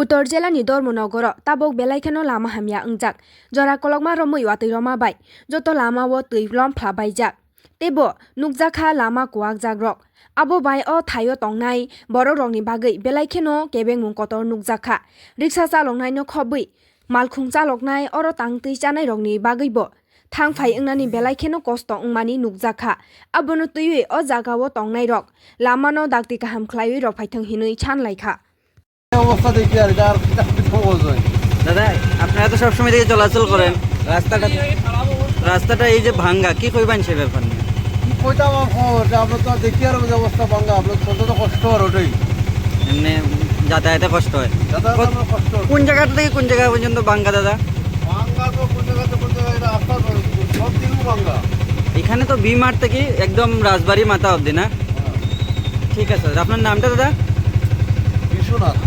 Uttor Jelani Dharmanagar tabok belai kheno lama hamya ungjak jora kolokma romui watwi roma bai joto lama wo tui lom phla baijak tebo nukjakha lama kuak jagrok abo bai o thayo tongnai borok rokni bagwi belai kheno kebengmung kotor nukjakha riksa chaloknai no khobui malkhung chaloknai oro tangtui chanai rokni bagwi bo thangphai ungnani belai kheno kosto ungmani nukjakha abono tuiwi o jagao tongnai rok lama no dakti kaham khlaiwi rok phaithang hinui chanlaikha অবস্থা দেখি আর এটা আর সহজ হয় দাদা আপনারা তো সবসময় দিকে চলাচল করেন রাস্তাটা এই যে ভাঙ্গা কি কইবেন সে ব্যাপার নিয়ে কি কইতাম আমরা তো দেখি আর অবস্থা ভাঙ্গা আপনার চলতে তো কষ্ট আর ওটাই এমনি যাতায়াতে কষ্ট হয় কষ্ট কোন জায়গা থেকে কোন জায়গা পর্যন্ত ভাঙ্গা দাদা ভাঙ্গা তো কোন জায়গায় রাস্তা সব দিন ভাঙ্গা এখানে তো বিমার থেকে একদম রাজবাড়ি মাথা অবধি না ঠিক আছে আপনার নামটা দাদা বিশ্বনাথ